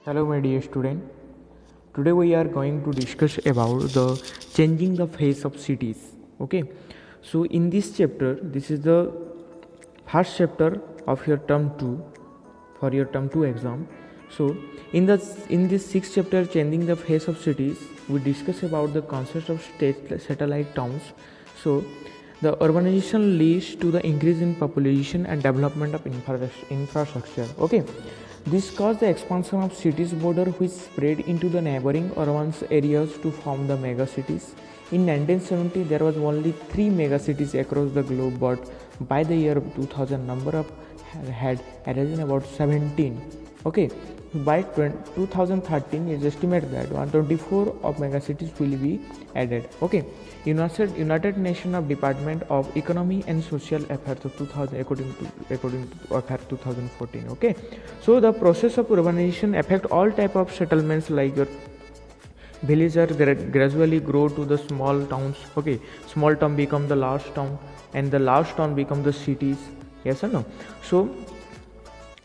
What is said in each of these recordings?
Hello my dear student. Today we are going to discuss about the changing the face of cities. Okay. So in this chapter, this is the first chapter of your term 2 for your term 2 exam. So in this sixth chapter, changing the face of cities, we discuss about the concept of satellite towns. So the urbanization leads to the increase in population and development of infrastructure. Okay. This caused the expansion of cities border which spread into the neighboring urban areas to form the megacities. In 1970 there was only 3 megacities across the globe, but by the year 2000 number of had arisen about 17. Okay, by 2013 it is estimated that 124 of megacities will be added. Okay, United Nations of Department of Economy and Social Affairs of 2000 according to Affairs 2014. Okay, so the process of urbanization affect all type of settlements like your villages gradually grow to the small towns. Okay, small town become the large town and the large town become the cities. Yes or no? So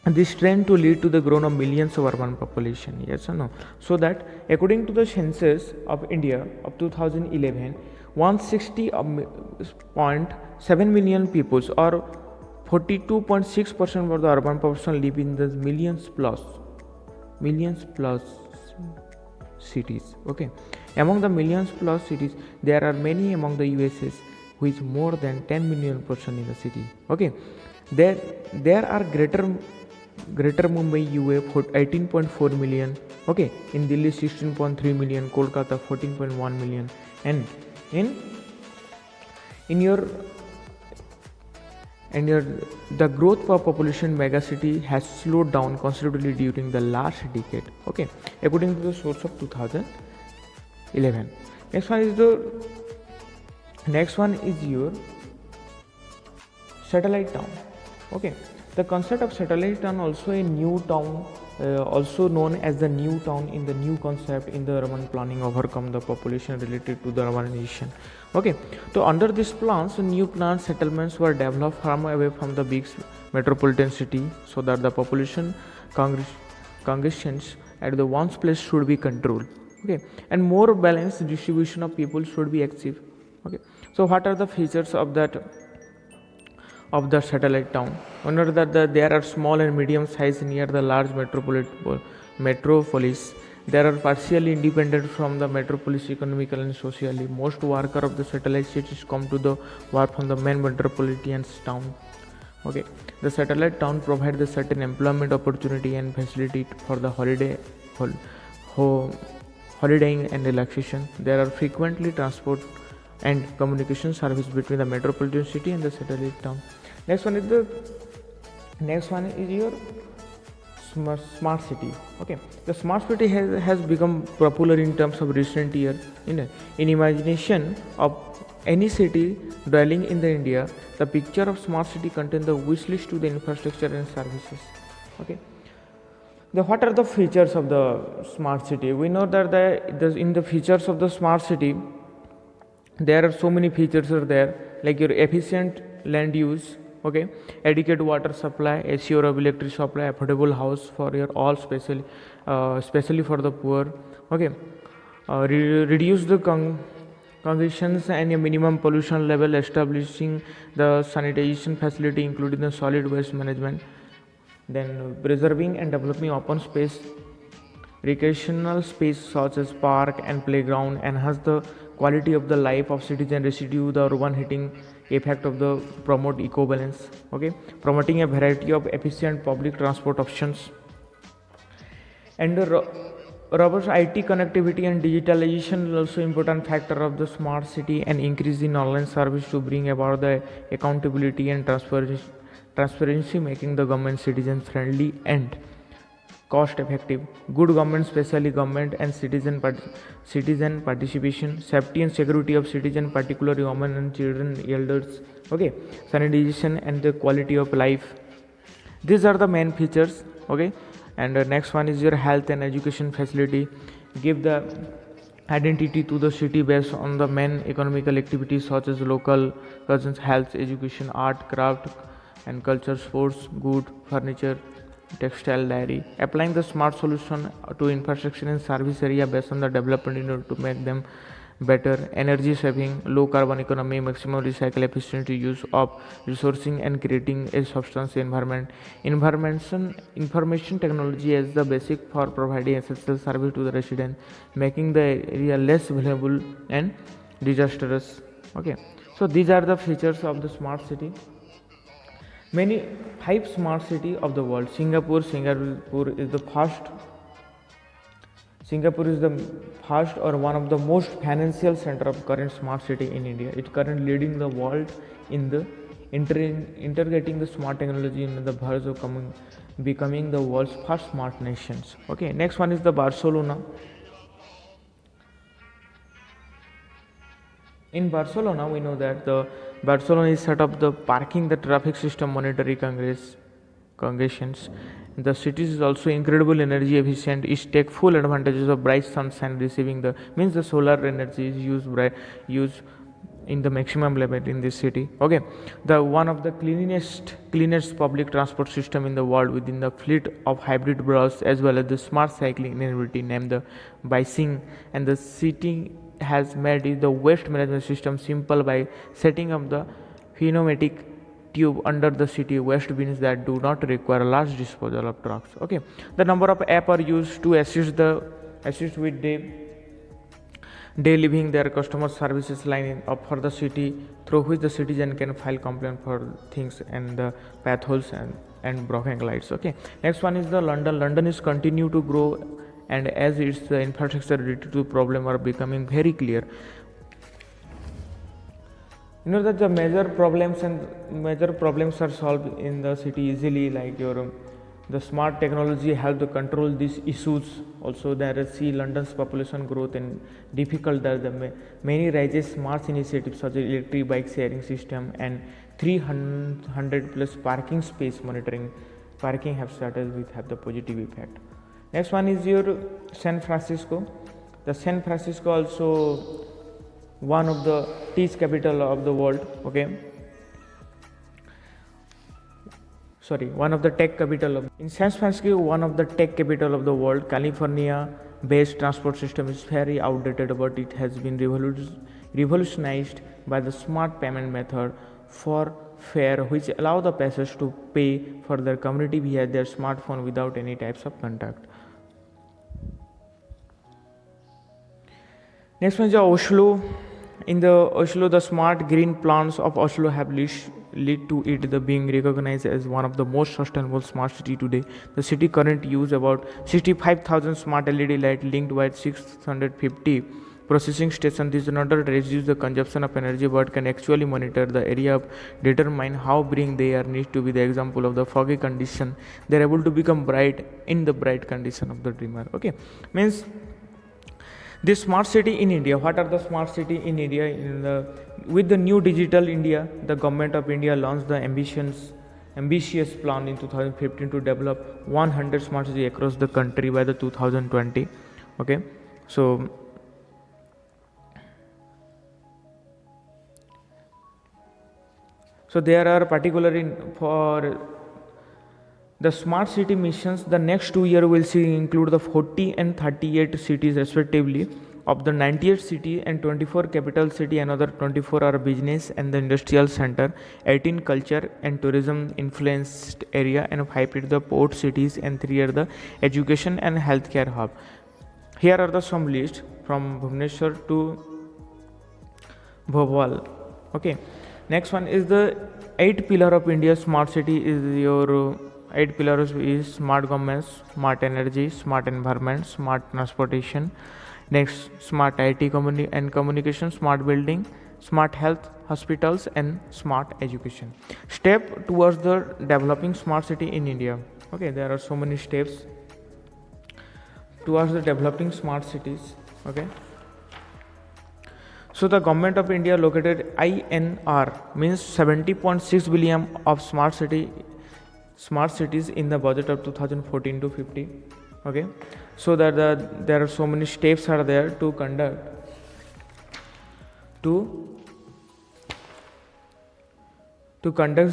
this trend to lead to the growth of millions of urban population. Yes or no? So that according to the census of India of 2011, 160.7 million people or 42.6% of the urban population live in the millions plus cities. Okay, among the millions plus cities there are many among the USS which more than 10 million person in the city. Okay, there are Greater Mumbai UA 18.4 million. Okay, in Delhi 16.3 million, Kolkata 14.1 million, and in your the growth for population megacity has slowed down considerably during the last decade. Okay, according to the source of 2011. Next one is your satellite town. Okay, the concept of satellite town also a new town, also known as the new town in the new concept in the urban planning overcome the population related to the urbanization. Okay, so under this plans, new planned settlements were developed far away from the big metropolitan city so that the population congestions at the one place should be controlled. Okay, and more balanced distribution of people should be achieved. Okay, so what are the features of the satellite town? One is that there are small and medium size near the large metropolis. There are partially independent from the metropolis economically and socially. Most workers of the satellite cities come to the work from the main metropolitan town. Okay, the satellite town provides the certain employment opportunity and facility for the holidaying and relaxation. There are frequently transport and communication service between the metropolitan city and the satellite town. Next one is your smart city. Okay, the smart city has become popular in terms of recent year. In imagination of any city dwelling in the India, the picture of smart city contains the wish list to the infrastructure and services. Okay, what are the features of the smart city? We know that in the features of the smart city there are so many features are there, like your efficient land use. Okay, adequate water supply, assure of electric supply, affordable house for your all, especially for the poor. Okay, reduce the congestions and a minimum pollution level, establishing the sanitation facility including the solid waste management. Then preserving and developing open space, recreational space such as park and playground, enhance the quality of the life of citizen, residue the urban heating effect of the promote eco balance. Okay, promoting a variety of efficient public transport options, and robust IT connectivity and digitalization is also important factor of the smart city, and increase in online service to bring about the accountability and transparency, making the government citizen friendly and cost effective. Good government, especially government and citizen participation, safety and security of citizen, particularly women and children, elders. Okay, sanitation and the quality of life. These are the main features. Okay, and next one is your health and education facility. Give the identity to the city based on the main economical activities such as local cousins, health, education, art, craft and culture, sports, good, furniture, textile, dairy. Applying the smart solution to infrastructure and service area based on the development in order to make them better, energy saving, low carbon economy, maximum recycle efficiency use of resourcing, and creating a substantial environment. Information technology is the basic for providing essential service to the resident, making the area less vulnerable and disastrous. Okay, so these are the features of the smart city. Many five smart city of the world. Singapore is the first or one of the most financial center of current smart city in India. It currently leading the world in the integrating the smart technology in the verge of becoming the world's first smart nations. Okay, next one is the Barcelona. In Barcelona, we know that the Barcelona is set up the parking, the traffic system, monetary congregations. The city is also incredible energy efficient. It take full advantages of bright sunshine, receiving the means the solar energy is used in the maximum level in this city. Okay, the one of the cleanest public transport system in the world within the fleet of hybrid bus as well as the smart cycling innovative named the Bicing, and the city has made the waste management system simple by setting up the pneumatic tube under the city waste bins that do not require large disposal of trucks. Okay, the number of apps are used to assist with day living their customer services line up for the city through which the citizen can file complaint for things and the potholes and broken lights. Okay, next one is the London is continue to grow, and as its the infrastructure related to problem are becoming very clear. You know that the major problems are solved in the city easily, like the smart technology help to control these issues. Also there is see London's population growth and difficult that the many rises smart initiatives such as electric bike sharing system and 300 plus parking space monitoring parking have started with have the positive effect. Next one is your San Francisco. The San Francisco also one of the tech capital of the world. Okay, sorry, one of the tech capital of in San Francisco, one of the tech capital of the world. California based transport system is very outdated, but it has been revolutionized by the smart payment method for fare, which allow the passengers to pay for their community via their smartphone without any types of contact. Next one is Oslo. In the Oslo, the smart green plants of Oslo have lead to it the being recognized as one of the most sustainable smart city today. The city currently use about 65,000 smart LED light linked with 650 processing stations. This not only reduce the consumption of energy but can actually monitor the area of determine how bright they are needs to be the example of the foggy condition. They are able to become bright in the bright condition of the dreamer. Okay, means this smart city in India. What are the smart city in India? With the new digital India, the government of India launched the ambitious plan in 2015 to develop 100 smart cities across the country by the 2020. Okay, so there are particularly for the smart city missions, the next 2 years will see include the 40 and 38 cities respectively. Of the 98 city and 24 capital city, another 24 are business and the industrial center, 18 culture and tourism influenced area, and 5 are the port cities, and 3 are the education and healthcare hub. Here are the some list from Bhubaneswar to Bhopal. Okay, next one is the 8 pillar of India smart city is your 8 pillars is smart government, smart energy, smart environment, smart transportation, next smart IT and communication, smart building, smart health, hospitals, and smart education. Step towards the developing smart city in India. Okay, there are so many steps towards the developing smart cities. Okay, so the government of India located INR means 70.6 billion of smart cities in the budget of 2014 to 50. Okay, so that there are so many steps are there to conduct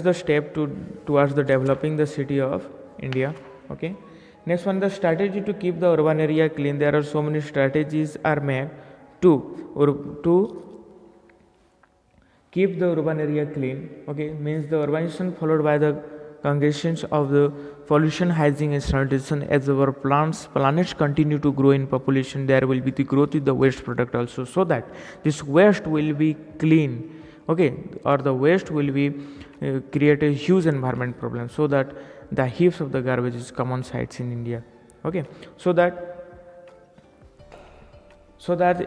the step towards the developing the city of India. Okay. Next one, the strategy to keep the urban area clean. There are so many strategies are made to keep the urban area clean. Okay, means the urbanization followed by the congregations of the pollution, hygiene and sanitation. As our planets continue to grow in population, there will be the growth in the waste product also, so that this waste will be clean. Okay, or the waste will be create a huge environment problem, so that the heaps of the garbage is common sites in India. Okay, so that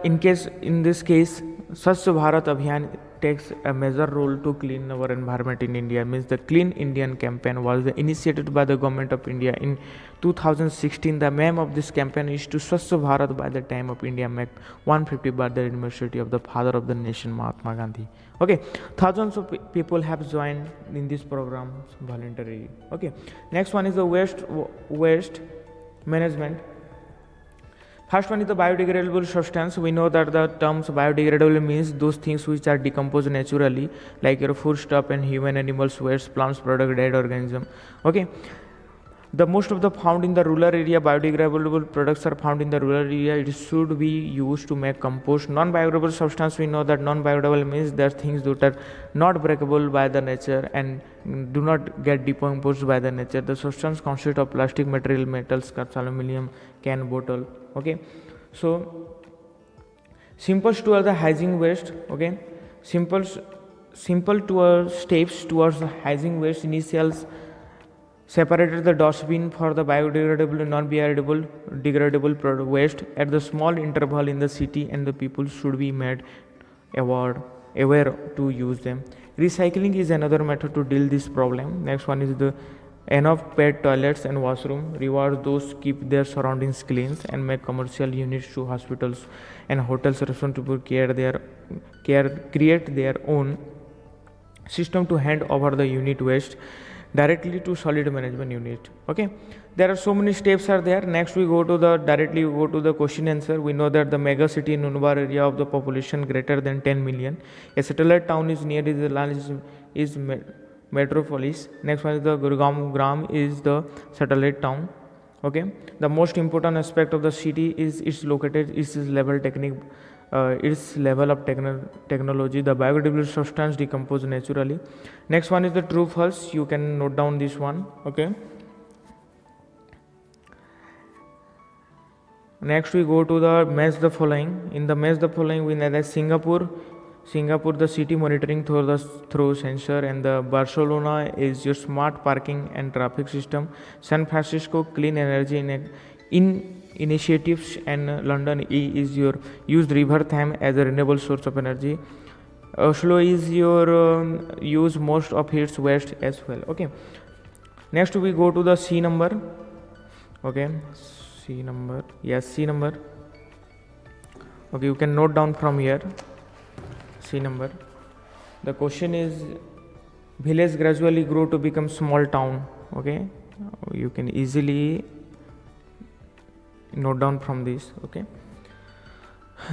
in this case Swachh Bharat Abhiyan takes a major role to clean our environment in India. Means the Clean Indian campaign was initiated by the government of India in 2016. The name of this campaign is to Swachh Bharat by the time of India make 150 birthday anniversary of the father of the nation, Mahatma Gandhi. Okay, thousands of people have joined in this program voluntarily. Okay, next one is the waste management. First one is the biodegradable substance. We know that the terms biodegradable means those things which are decomposed naturally, like your food stuff and human, animals, waste, plants, product, dead organism. Okay. The most of the found in the rural area, biodegradable products are found in the rural area. It should be used to make compost. Non-biodegradable substance, we know that non-biodegradable means there are things that are not breakable by the nature and do not get decomposed by the nature. The substance consists of plastic material, metals, cups, aluminium, can, bottle. Okay, so simple to the hygiene waste. Okay, simple to steps towards the hygiene waste. Initials separated the dustbin for the biodegradable and non-biodegradable waste at the small interval in the city, and the people should be made aware to use them. Recycling is another method to deal this problem. Next one is the enough pet toilets and washroom. Reward those keep their surroundings clean, and make commercial units to hospitals and hotels, restaurants to create their own system to hand over the unit waste directly to solid management unit. Okay, there are so many steps are there. Next we go to the question answer. We know that the mega city in Unbar area of the population greater than 10 million. A satellite town is near the land is metropolis. Next one is the Gurgaon Gram is the satellite town. Okay, the most important aspect of the city is its level of technology. The biodegradable substance decompose naturally. Next one is the true false. You can note down this one. Okay, next we go to the match the following. In the match the following, we know that Singapore the city monitoring through sensor, and the Barcelona is your smart parking and traffic system. San Francisco clean energy in initiatives, and London is your used river Thames as a renewable source of energy. Oslo is your use most of its waste as well. Okay, next we go to the C number. Okay, C number. Okay, you can note down from here. C number. The question is village gradually grow to become small town. Okay, you can easily note down from this. Okay,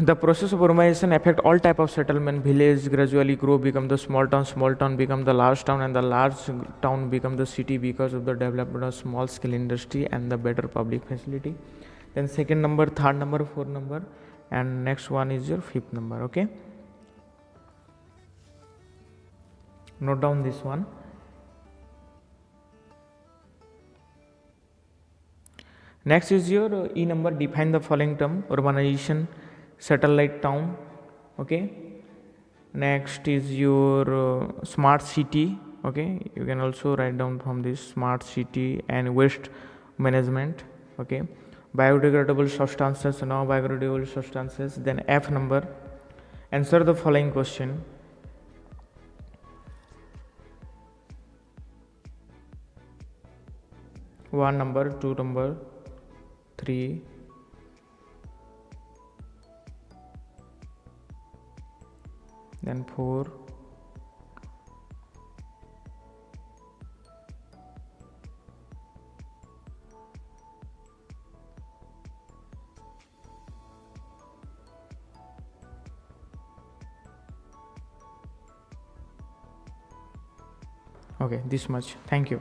the process of urbanization affect all type of settlement. Village gradually grow become the small town become the large town, and the large town become the city because of the development of small scale industry and the better public facility. Then second number, third number, fourth number, and next one is your fifth number. Okay, note down this one. Next is your E number. Define the following term: urbanization, satellite town. Okay, next is your smart city. Okay, you can also write down from this: smart city and waste management. Okay, biodegradable substances, non biodegradable substances. Then F number. Answer the following question. One number, two number, 3, then 4, okay, this much. Thank you.